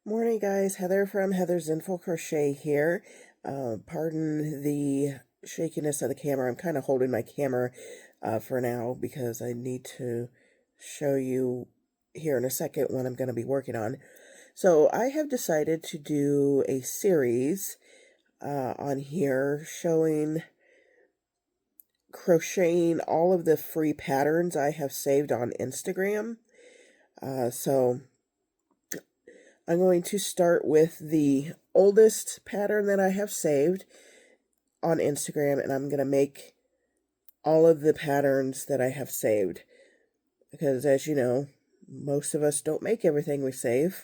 Morning guys, Heather from Heather's Zenful Crochet here. Pardon the shakiness of the camera. I'm kind of holding my camera for now because I need to show you here in a second what I'm going to be working on. So I have decided to do a series on here showing crocheting all of the free patterns I have saved on Instagram. So I'm going to start with the oldest pattern that I have saved on Instagram, and I'm going to make all of the patterns that I have saved. Because as you know, most of us don't make everything we save.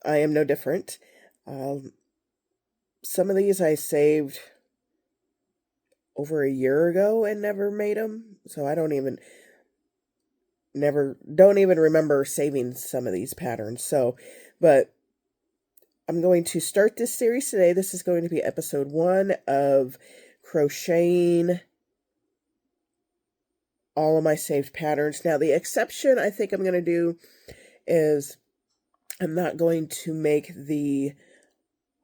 I am no different. Some of these I saved over a year ago and never made them, so I don't even remember saving some of these patterns. But I'm going to start this series today. This is going to be episode 1 of crocheting all of my saved patterns. Now, the exception I think I'm going to do is I'm not going to make the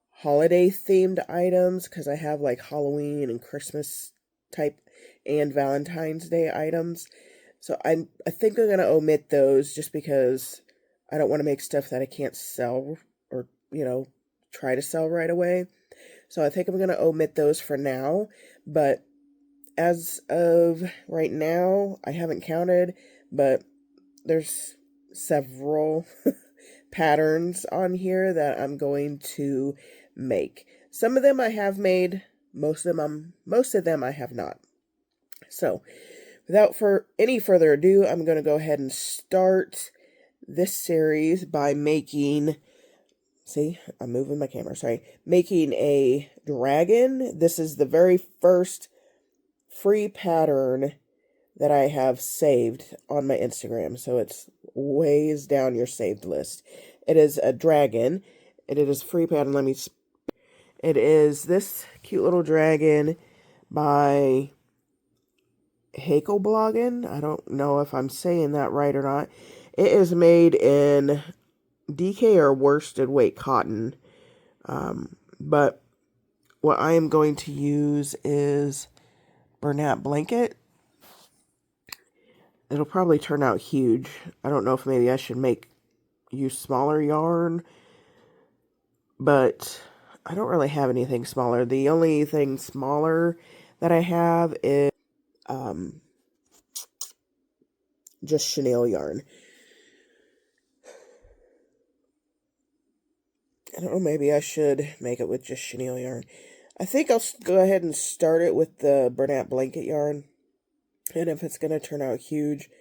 holiday themed items because I have like Halloween and Christmas type and Valentine's Day items. So I think I'm going to omit those just because I don't want to make stuff that I can't sell or, try to sell right away. So I think I'm going to omit those for now. But as of right now, I haven't counted, but there's several patterns on here that I'm going to make. Some of them I have made, most of them I have not. So without any further ado, I'm going to go ahead and start this series by making, I'm moving my camera, making a dragon. This is the very first free pattern that I have saved on my Instagram, so it's ways down your saved list. It is a dragon, and it is a free pattern. It is this cute little dragon by Hakelbloggen. I don't know if I'm saying that right or not. It is made in DK or worsted weight cotton, but what I am going to use is Bernat blanket. It'll probably turn out huge. I don't know if maybe I should use smaller yarn, but I don't really have anything smaller. The only thing smaller that I have is just chenille yarn. I don't know, maybe I should make it with just chenille yarn. I think I'll go ahead and start it with the Bernat blanket yarn. And if it's going to turn out huge,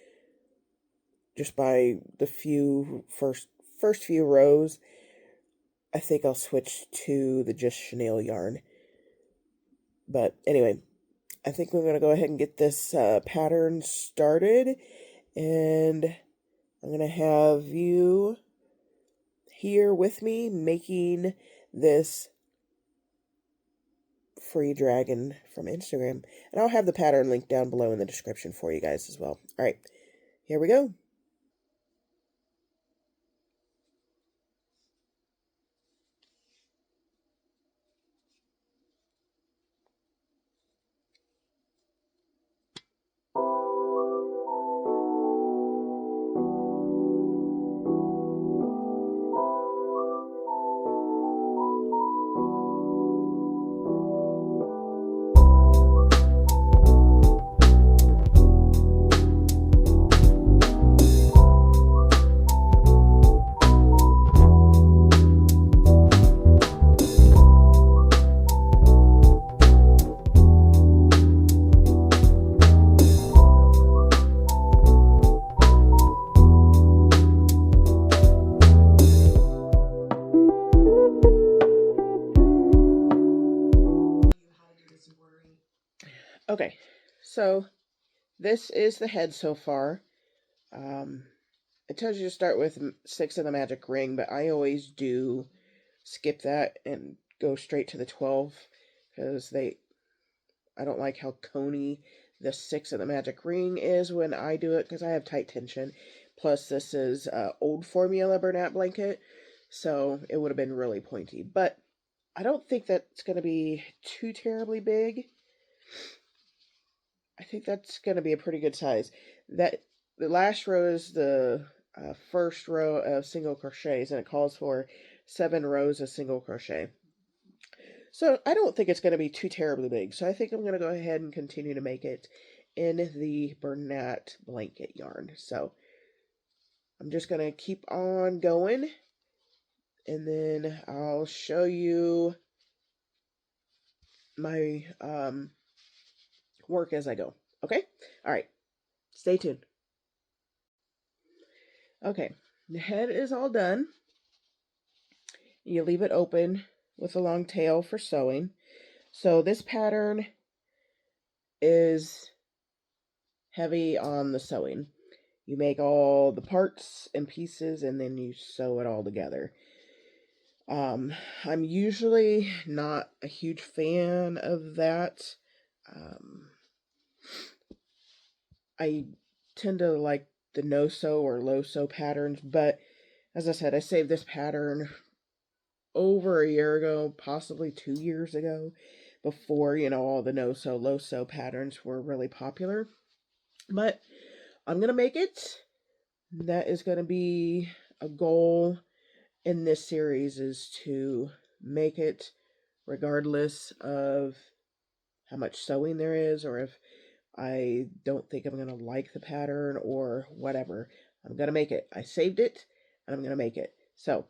just by the first few rows, I think I'll switch to the just chenille yarn. But anyway, I think we're going to go ahead and get this pattern started. And I'm going to have you here with me making this free dragon from Instagram. And I'll have the pattern linked down below in the description for you guys as well. All right, here we go. Okay, so this is the head so far. It tells you to start with 6 of the magic ring, but I always do skip that and go straight to the 12 because I don't like how coney the 6 of the magic ring is when I do it because I have tight tension. Plus, this is old formula Bernat blanket, so it would have been really pointy. But I don't think that's going to be too terribly big. I think that's going to be a pretty good size. That the last row is the first row of single crochets, and it calls for 7 rows of single crochet. So I don't think it's going to be too terribly big. So I think I'm going to go ahead and continue to make it in the Bernat blanket yarn. So I'm just going to keep on going, and then I'll show you my work as I go. Okay? All right. Stay tuned. Okay. The head is all done. You leave it open with a long tail for sewing. So this pattern is heavy on the sewing. You make all the parts and pieces and then you sew it all together. I'm usually not a huge fan of that. I tend to like the no-sew or low-sew patterns, but as I said, I saved this pattern over a year ago, possibly 2 years ago, before, all the no-sew, low-sew patterns were really popular. But I'm going to make it. That is going to be a goal in this series, is to make it regardless of how much sewing there is, or if I don't think I'm going to like the pattern or whatever. I'm going to make it. I saved it, and I'm going to make it. So,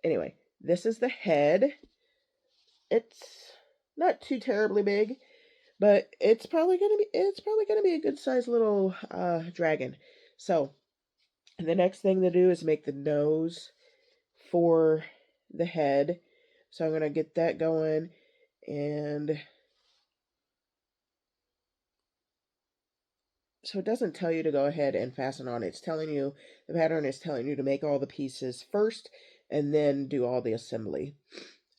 anyway, this is the head. It's not too terribly big, but it's probably going to be a good sized little dragon. So, the next thing to do is make the nose for the head. So I'm going to get that going, and so it doesn't tell you to go ahead and fasten on. It's telling you, the pattern is telling you to make all the pieces first and then do all the assembly.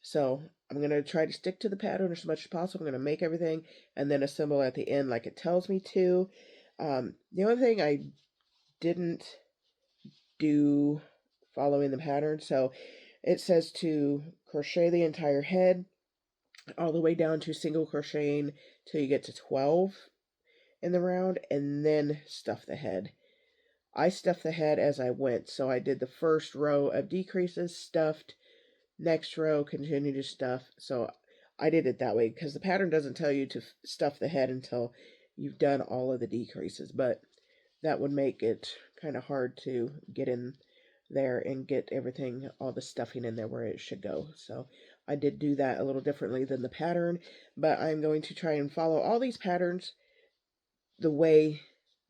So I'm going to try to stick to the pattern as much as possible. I'm going to make everything and then assemble at the end like it tells me to. The only thing I didn't do following the pattern, so it says to crochet the entire head all the way down to single crocheting till you get to 12 in the round, and then stuff the head. I stuffed the head as I went, so I did the first row of decreases, stuffed, next row, continue to stuff. So I did it that way because the pattern doesn't tell you to stuff the head until you've done all of the decreases, but that would make it kind of hard to get in there and get everything, all the stuffing in there where it should go. So I did do that a little differently than the pattern, but I'm going to try and follow all these patterns the way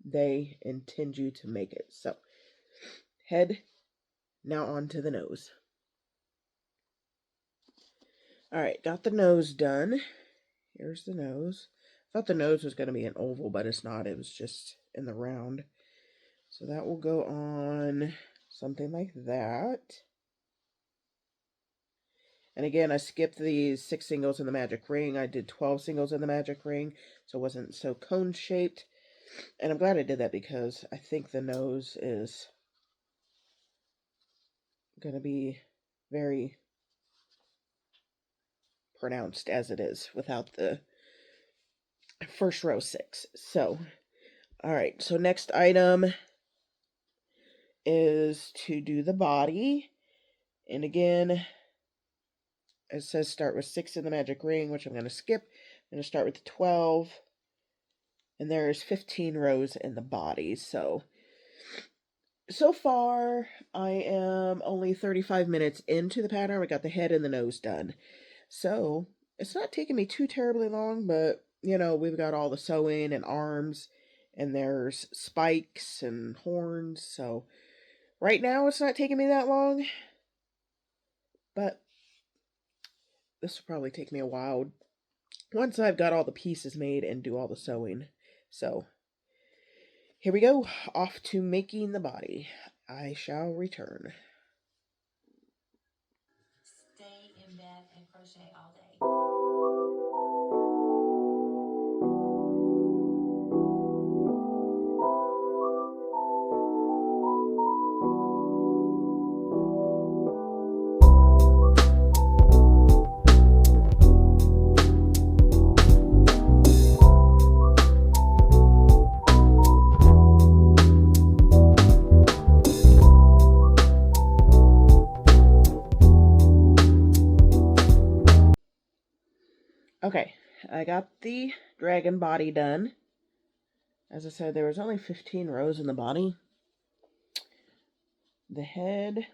they intend you to make it. So head, now on to the nose. All right, got the nose done. Here's the nose. I thought the nose was going to be an oval, but it's not. It was just in the round. So that will go on something like that. And again, I skipped the 6 singles in the magic ring. I did 12 singles in the magic ring, so it wasn't so cone-shaped. And I'm glad I did that because I think the nose is going to be very pronounced as it is without the first row 6. So, all right, so next item is to do the body. And again, it says start with 6 in the magic ring, which I'm going to skip. I'm going to start with the 12. And there's 15 rows in the body. So far, I am only 35 minutes into the pattern. We got the head and the nose done. So it's not taking me too terribly long, but, we've got all the sewing and arms, and there's spikes and horns. So right now, it's not taking me that long, but this will probably take me a while once I've got all the pieces made and do all the sewing. So here we go, off to making the body. I shall return. Stay in bed and crochet all day. Okay, I got the dragon body done. As I said, there was only 15 rows in the body. The head,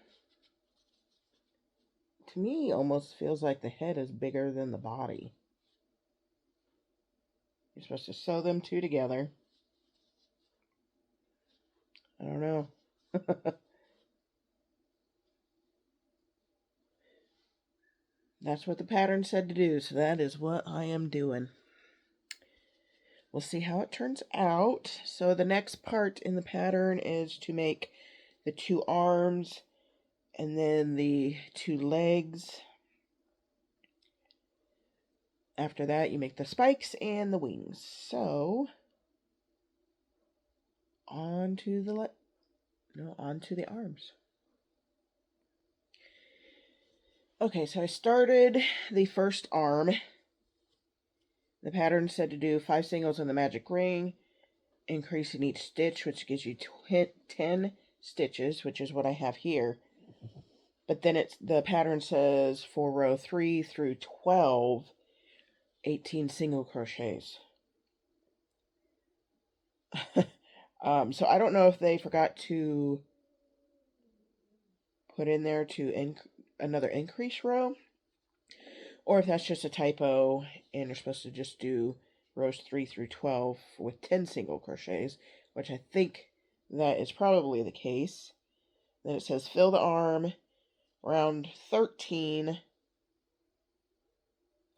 to me, almost feels like the head is bigger than the body. You're supposed to sew them two together. I don't know. That's what the pattern said to do, so that is what I am doing. We'll see how it turns out. So the next part in the pattern is to make the two arms and then the two legs. After that, you make the spikes and the wings. So onto the arms. Okay, so I started the first arm. The pattern said to do 5 singles in the magic ring, increasing each stitch, which gives you 10 stitches, which is what I have here. But then the pattern says for row 3 through 12, 18 single crochets. So I don't know if they forgot to put in there to another increase row, or if that's just a typo and you're supposed to just do rows 3 through 12 with 10 single crochets, which I think that is probably the case. Then it says fill the arm, round 13.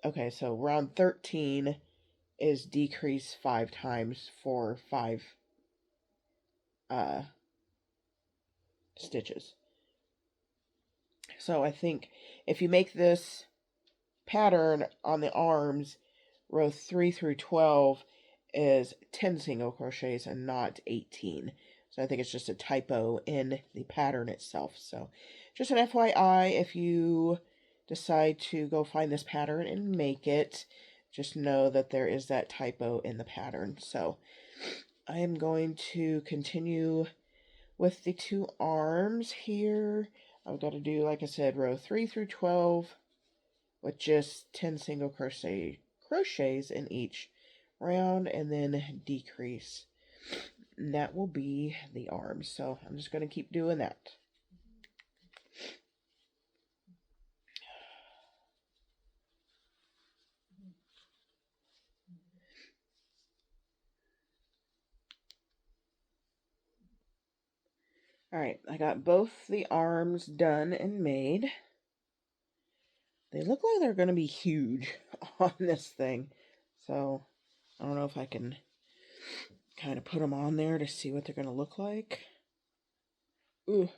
Okay, so round 13 is decrease 5 times for 5 stitches. So I think if you make this pattern on the arms, row 3 through 12 is 10 single crochets and not 18. So I think it's just a typo in the pattern itself. So just an FYI, if you decide to go find this pattern and make it, just know that there is that typo in the pattern. So I am going to continue with the two arms here. I've got to do, like I said, row 3 through 12 with just 10 single crochets in each round, and then decrease. And that will be the arms. So I'm just going to keep doing that. Alright, I got both the arms done and made. They look like they're going to be huge on this thing. So I don't know if I can kind of put them on there to see what they're going to look like. Ooh.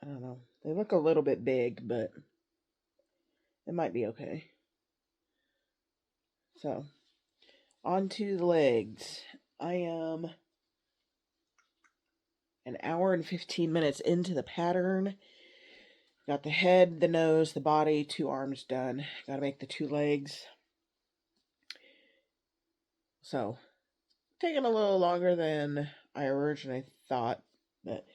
I don't know. They look a little bit big, but it might be okay. So, on to the legs. I am an hour and 15 minutes into the pattern. Got the head, the nose, the body, 2 arms done. Got to make the 2 legs. So, taking a little longer than I originally thought, but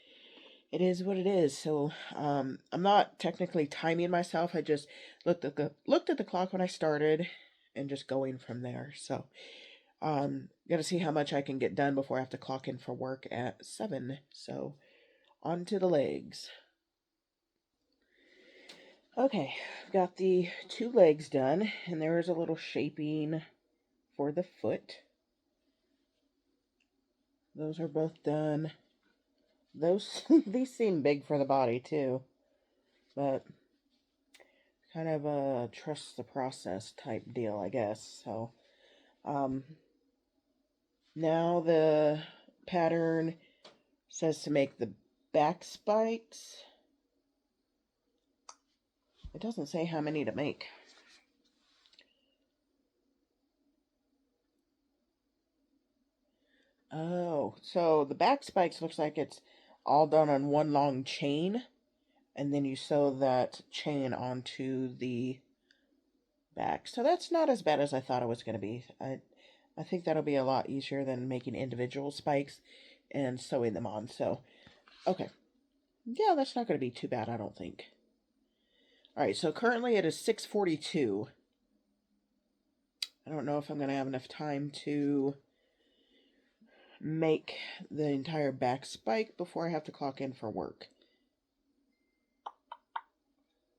it is what it is. So, I'm not technically timing myself. I just looked at the clock when I started and just going from there. So, gotta see how much I can get done before I have to clock in for work at 7. So, on to the legs. Okay, I've got the 2 legs done, and there is a little shaping for the foot. Those are both done. These seem big for the body too, but kind of a trust the process type deal, I guess. So, now the pattern says to make the back spikes. It doesn't say how many to make. Oh, so the back spikes looks like it's all done on one long chain, and then you sew that chain onto the back. So that's not as bad as I thought it was going to be. I think that'll be a lot easier than making individual spikes and sewing them on. So, okay. Yeah, that's not going to be too bad, I don't think. Alright, so currently it is 6:42. I don't know if I'm going to have enough time to make the entire back spike before I have to clock in for work.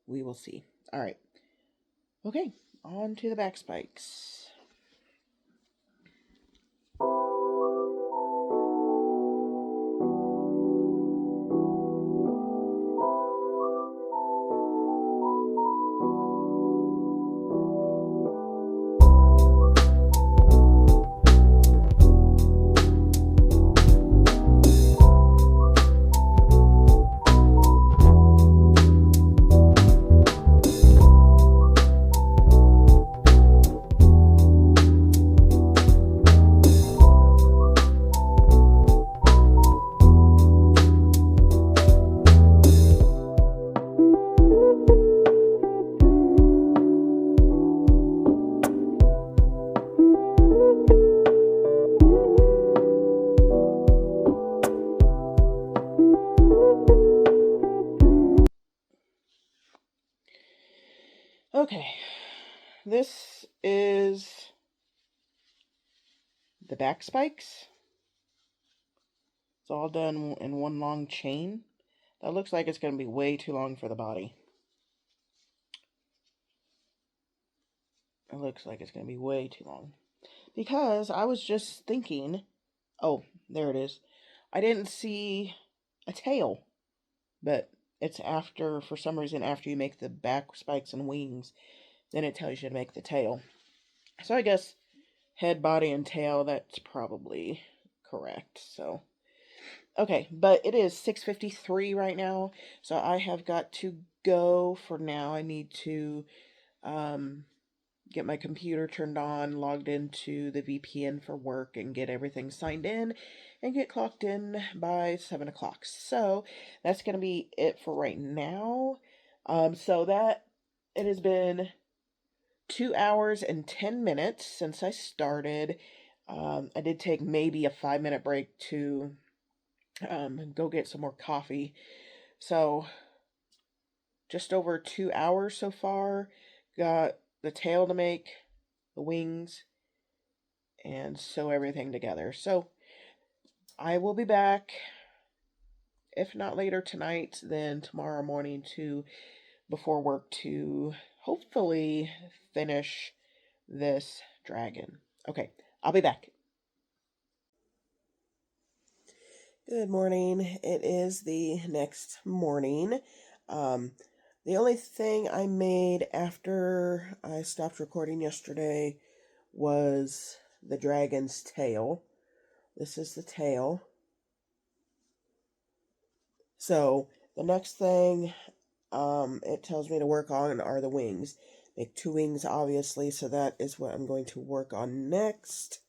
We will see. Alright. Okay, on to the back spikes. Okay, this is the back spikes. It's all done in one long chain. That looks like it's going to be way too long for the body. It looks like it's going to be way too long. Because I was just thinking, oh, there it is. I didn't see a tail, but it's after, for some reason, after you make the back spikes and wings, then it tells you to make the tail. So I guess head, body, and tail, that's probably correct. So, okay, but it is 6:53 right now, so I have got to go for now. I need to get my computer turned on, logged into the VPN for work, and get everything signed in, and get clocked in by 7 o'clock. So that's going to be it for right now. So that, it has been 2 hours and 10 minutes since I started. I did take maybe a 5-minute break to go get some more coffee. So just over 2 hours so far. Got the tail to make, the wings, and sew everything together. So I will be back, if not later tonight, then tomorrow morning before work to hopefully finish this dragon. Okay, I'll be back. Good morning. It is the next morning. The only thing I made after I stopped recording yesterday was the dragon's tail. This is the tail. So the next thing it tells me to work on are the wings. Make 2 wings, obviously, so that is what I'm going to work on next.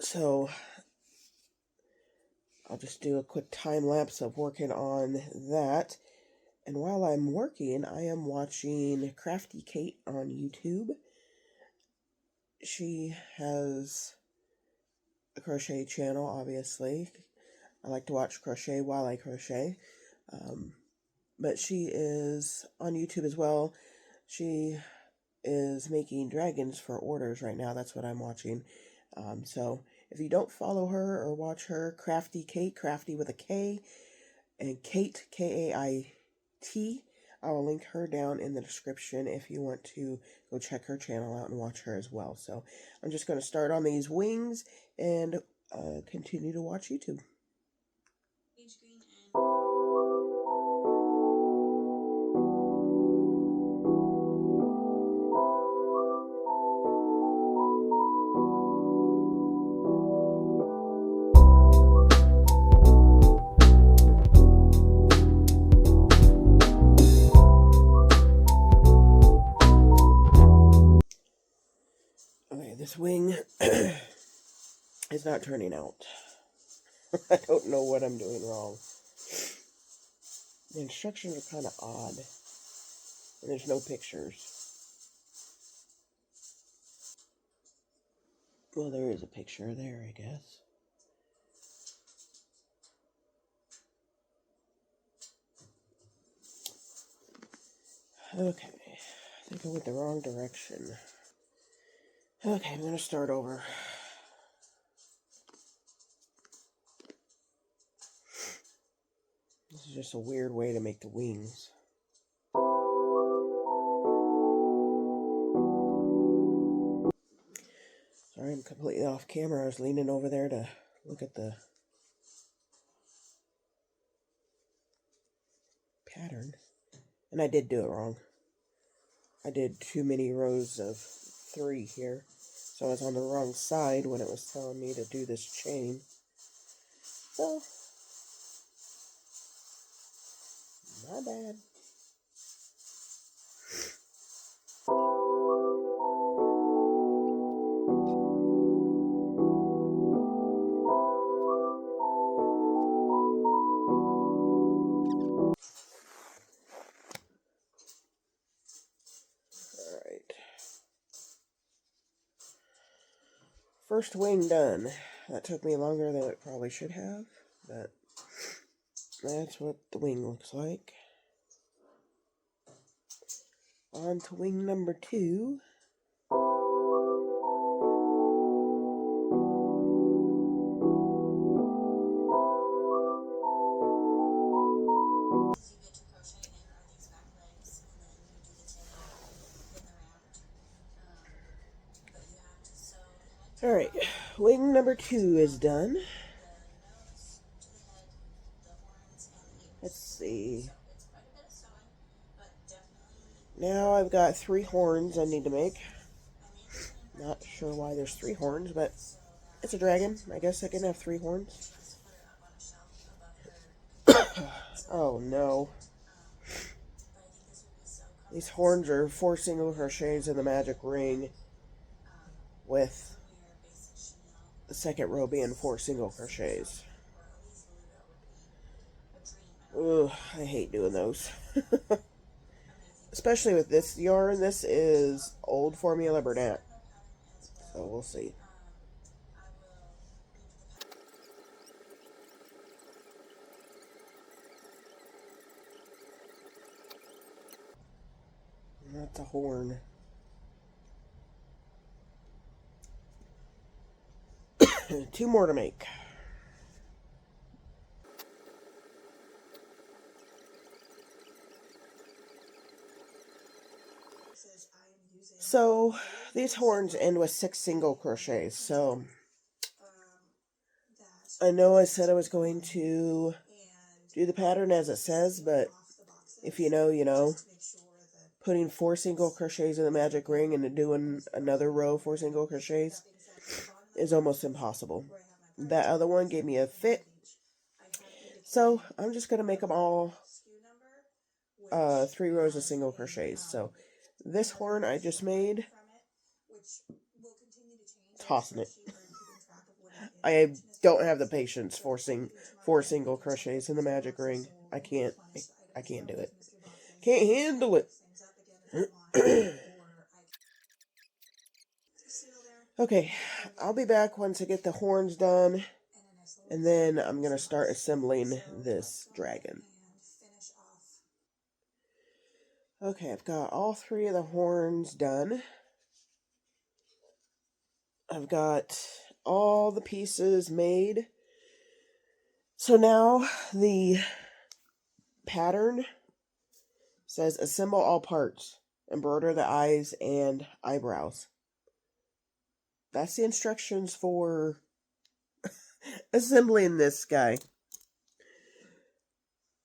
So I'll just do a quick time lapse of working on that. And while I'm working, I am watching Crafty Kate on YouTube. She has a crochet channel, obviously. I like to watch crochet while I crochet. But she is on YouTube as well. She is making dragons for orders right now. That's what I'm watching. So if you don't follow her or watch her, Crafty Kate, Crafty with a K, and Kate, K-A-I-T, I will link her down in the description if you want to go check her channel out and watch her as well. So I'm just going to start on these wings and continue to watch YouTube. Okay, this wing is not turning out. I don't know what I'm doing wrong. The instructions are kind of odd. And there's no pictures. Well, there is a picture there, I guess. Okay, I think I went the wrong direction. Okay, I'm going to start over. This is just a weird way to make the wings. Sorry, I'm completely off camera. I was leaning over there to look at the pattern. And I did do it wrong. I did too many rows of 3 here. So I was on the wrong side when it was telling me to do this chain. So, my bad. Alright. First wing done. That took me longer than it probably should have, but that's what the wing looks like. On to wing number 2. Alright, wing number 2 is done. Let's see. Now I've got 3 horns I need to make. Not sure why there's 3 horns, but it's a dragon. I guess I can have 3 horns. Oh no. These horns are 4 single crochets in the magic ring, with the second row being 4 single crochets. Ugh, I hate doing those. Especially with this yarn. This is old Formula Bernat. So we'll see. That's a horn. Two more to make. So these horns end with 6 single crochets. So I know I said I was going to do the pattern as it says, but if you know, you know. Putting 4 single crochets in the magic ring and doing another row 4 single crochets is almost impossible. That other one gave me a fit. So I'm just going to make them all 3 rows of single crochets. So this horn I just made, tossing it. I don't have the patience forcing 4 single crochets in the magic ring. I can't do it. Can't handle it. Okay, I'll be back once I get the horns done, and then I'm going to start assembling this dragon. Okay, I've got all 3 of the horns done. I've got all the pieces made. So now the pattern says assemble all parts, embroider the eyes and eyebrows. That's the instructions for assembling this guy.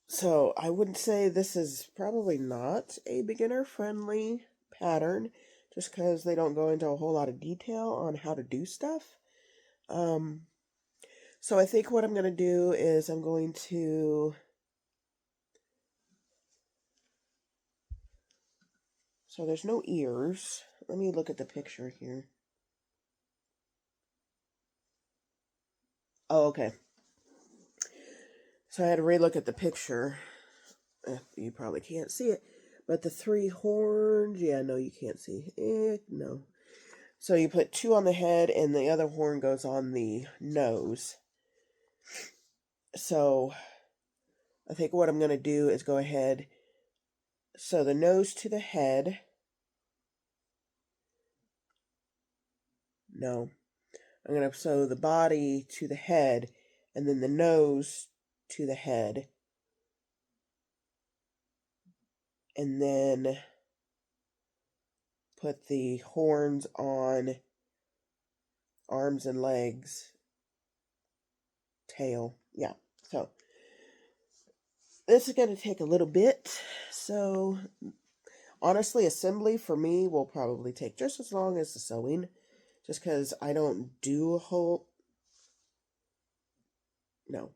So I would say this is probably not a beginner-friendly pattern, just because they don't go into a whole lot of detail on how to do stuff. So I think what I'm going to do is I'm going to... So there's no ears. Let me look at the picture here. Oh, okay. So I had to re-look at the picture. You probably can't see it. But the 3 horns, yeah, no, you can't see. No. So you put 2 on the head and the other horn goes on the nose. So I think what I'm going to do is go ahead, sew the nose to the head. No, I'm going to sew the body to the head and then the nose to the head. And then put the horns on arms and legs, tail. Yeah, so this is going to take a little bit. So honestly, assembly for me will probably take just as long as the sewing, just because I don't do a whole... No.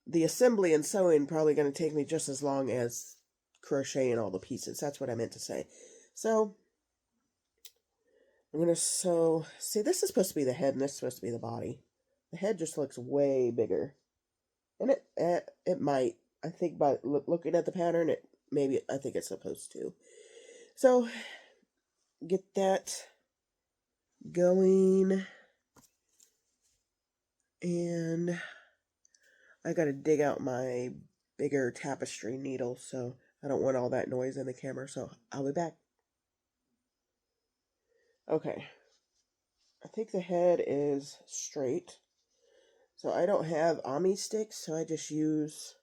The assembly and sewing probably going to take me just as long as crocheting all the pieces. That's what I meant to say. So I'm going to sew... See, this is supposed to be the head and this is supposed to be the body. The head just looks way bigger. And it might. I think by looking at the pattern, I think it's supposed to. So get that going, and I gotta dig out my bigger tapestry needle, so I don't want all that noise in the camera, so I'll be back. Okay, I think the head is straight, so I don't have Ami sticks, so I just use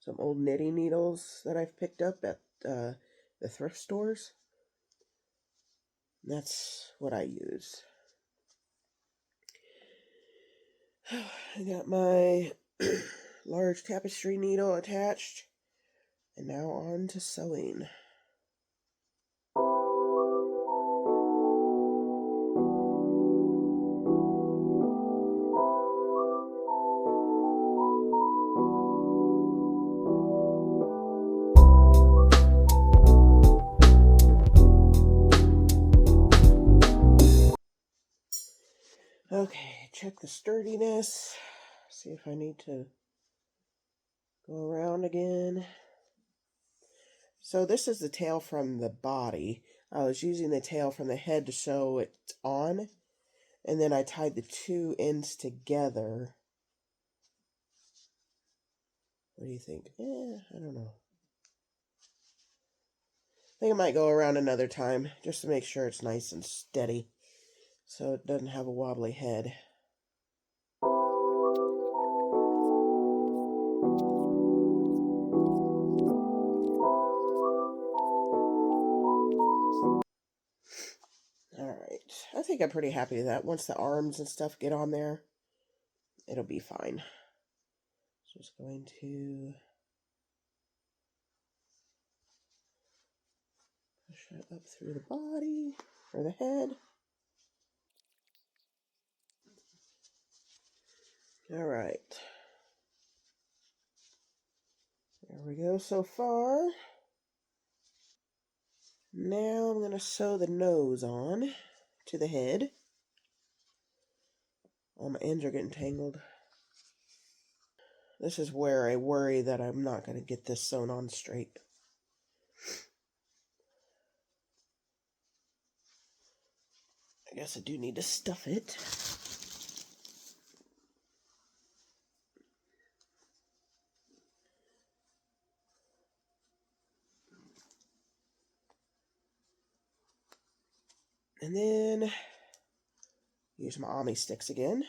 some old knitting needles that I've picked up at the thrift stores. That's what I use. I got my large tapestry needle attached, and now on to sewing. Okay, check the sturdiness, see if I need to go around again. So this is the tail from the body. I was using the tail from the head to sew it on, and then I tied the two ends together. What do you think? I don't know. I think I might go around another time, just to make sure it's nice and steady, so it doesn't have a wobbly head. Alright, I think I'm pretty happy with that. Once the arms and stuff get on there, it'll be fine. Just going to push that up through the body, or the head. Alright. There we go so far. Now I'm going to sew the nose on to the head. All my ends are getting tangled. This is where I worry that I'm not going to get this sewn on straight. I guess I do need to stuff it. And then use my Ami sticks again.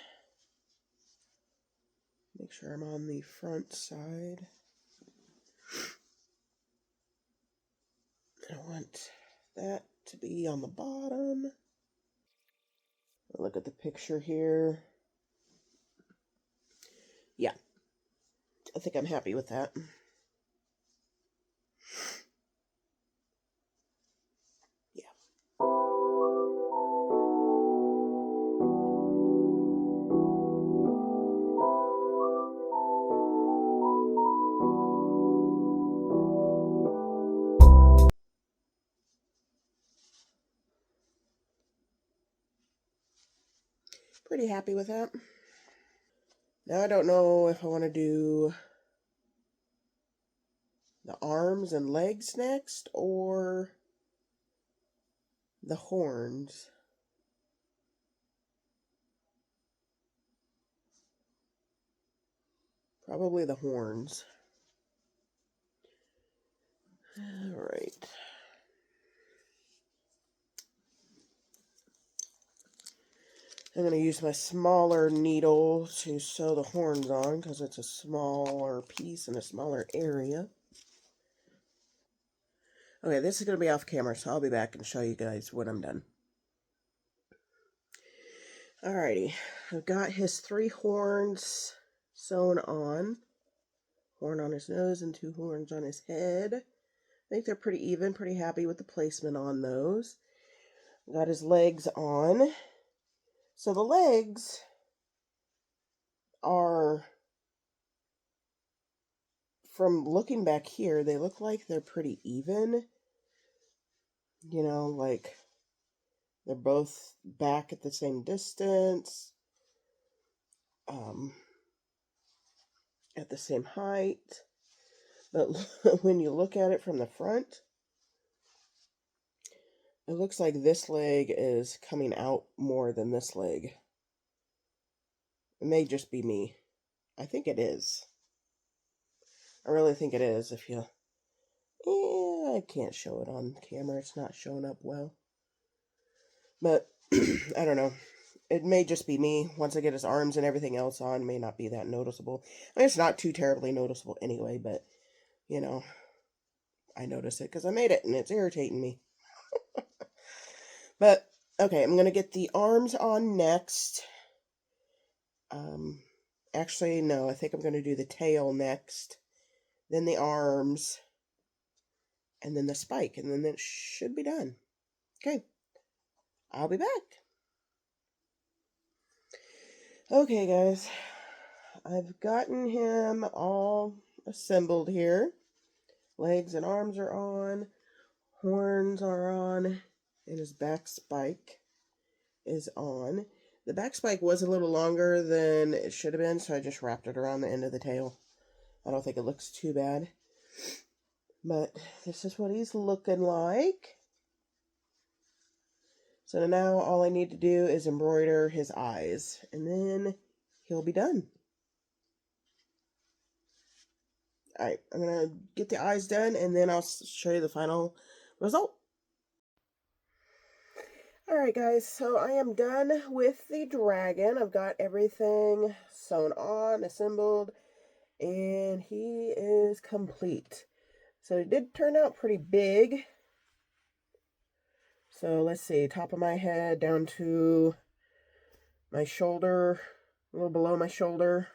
Make sure I'm on the front side. I want that to be on the bottom. Look at the picture here. Yeah, I think I'm happy with that. Yeah. Pretty happy with that. Now I don't know if I want to do the arms and legs next or the horns. Probably the horns. All right. I'm going to use my smaller needle to sew the horns on because it's a smaller piece in a smaller area. Okay, this is going to be off camera, so I'll be back and show you guys when I'm done. Alrighty, I've got his 3 horns sewn on. Horn on his nose and 2 horns on his head. I think they're pretty even, pretty happy with the placement on those. Got his legs on. So the legs are, from looking back here, they look like they're pretty even. You know, like they're both back at the same distance, at the same height. But when you look at it from the front, it looks like this leg is coming out more than this leg. It may just be me. I think it is. I really think it is. If you... I can't show it on camera. It's not showing up well. But, I don't know. It may just be me. Once I get his arms and everything else on, it may not be that noticeable. I mean, it's not too terribly noticeable anyway, but, you know, I notice it because I made it and it's irritating me. But, okay, I'm going to get the arms on next. Actually, no, I think I'm going to do the tail next. Then the arms. And then the spike. And then it should be done. Okay. I'll be back. Okay, guys. I've gotten him all assembled here. Legs and arms are on. Horns are on. And his back spike is on. The back spike was a little longer than it should have been, so I just wrapped it around the end of the tail. I don't think it looks too bad. But this is what he's looking like. So now all I need to do is embroider his eyes, and then he'll be done. Alright, I'm going to get the eyes done, and then I'll show you the final result. Alright guys, so I am done with the dragon. I've got everything sewn on, assembled, and he is complete. So it did turn out pretty big. So let's see, top of my head down to my shoulder, a little below my shoulder.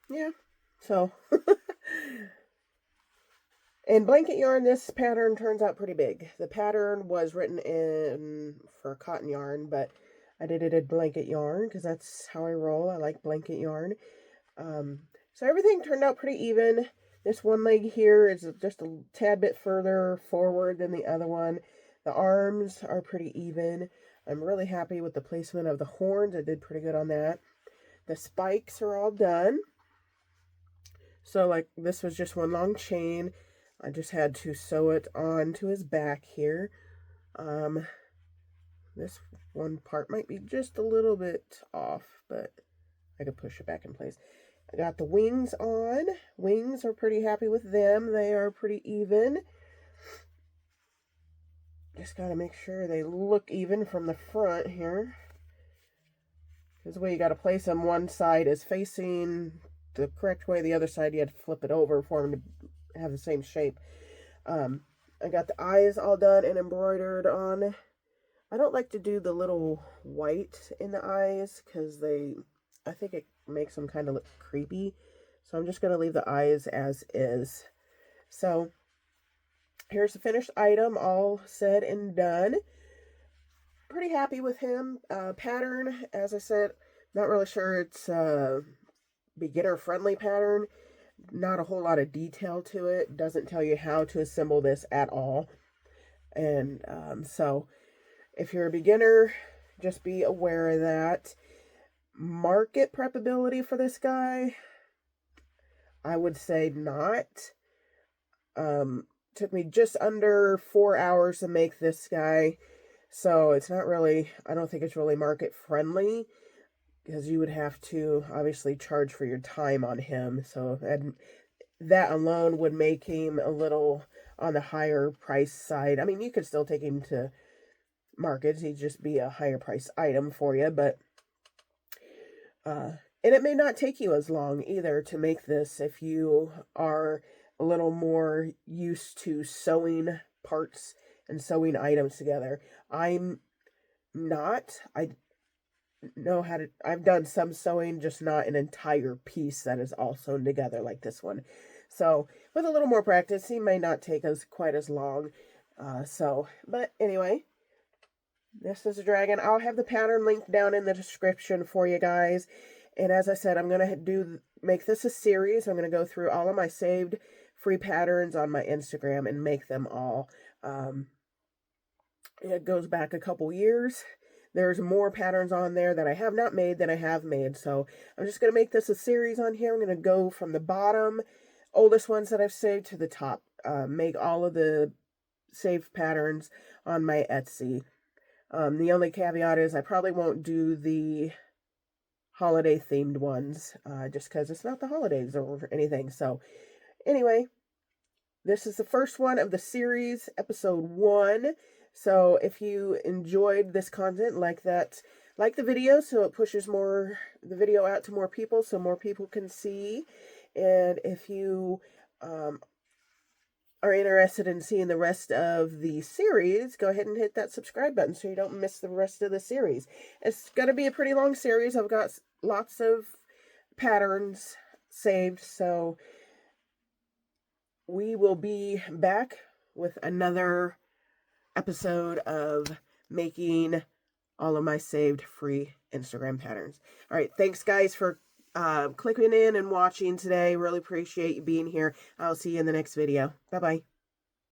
Yeah, so. In blanket yarn, this pattern turns out pretty big. The pattern was written in for cotton yarn, but I did it in blanket yarn because that's how I roll. I like blanket yarn. So everything turned out pretty even. This one leg here is just a tad bit further forward than the other one. The arms are pretty even. I'm really happy with the placement of the horns. I did pretty good on that. The spikes are all done. So like this was just one long chain. I just had to sew it onto his back here. This one part might be just a little bit off, but I could push it back in place. I got the wings on. Wings are pretty happy with them. They are pretty even. Just got to make sure they look even from the front here. Because the way you got to place them, one side is facing the correct way. The other side, you had to flip it over for them to have the same shape. I got the eyes all done and embroidered on. I don't like to do the little white in the eyes because I think it makes them kind of look creepy. So I'm just going to leave the eyes as is. So here's the finished item, all said and done. Pretty happy with him. Pattern, as I said, not really sure it's a beginner-friendly pattern. Not a whole lot of detail to it. Doesn't tell you how to assemble this at all. And so if you're a beginner, just be aware of that. Market prepability for this guy, I would say not. Took me just under 4 hours to make this guy. So it's not really, I don't think it's really market friendly. Because you would have to obviously charge for your time on him. So that alone would make him a little on the higher price side. I mean, you could still take him to markets. He'd just be a higher price item for you, but and it may not take you as long either to make this if you are a little more used to sewing parts and sewing items together. I'm not. I know how to, I've done some sewing, just not an entire piece that is all sewn together like this one. So with a little more practice, he may not take us quite as long. But anyway, this is a dragon. I'll have the pattern linked down in the description for you guys. And as I said, I'm going to make this a series. I'm going to go through all of my saved free patterns on my Instagram and make them all. It goes back a couple years. There's more patterns on there that I have not made than I have made. So I'm just going to make this a series on here. I'm going to go from the bottom, oldest ones that I've saved, to the top. Make all of the saved patterns on my Etsy. The only caveat is I probably won't do the holiday themed ones, just because it's not the holidays or anything. So anyway, this is the first one of the series, episode 1. So if you enjoyed this content, like the video, so it pushes the video out to more people, so more people can see. And if you are interested in seeing the rest of the series, go ahead and hit that subscribe button so you don't miss the rest of the series. It's going to be a pretty long series. I've got lots of patterns saved, so we will be back with another episode of making all of my saved free Instagram patterns. All right, thanks guys for clicking in and watching today. Really appreciate you being here. I'll see you in the next video. Bye-bye.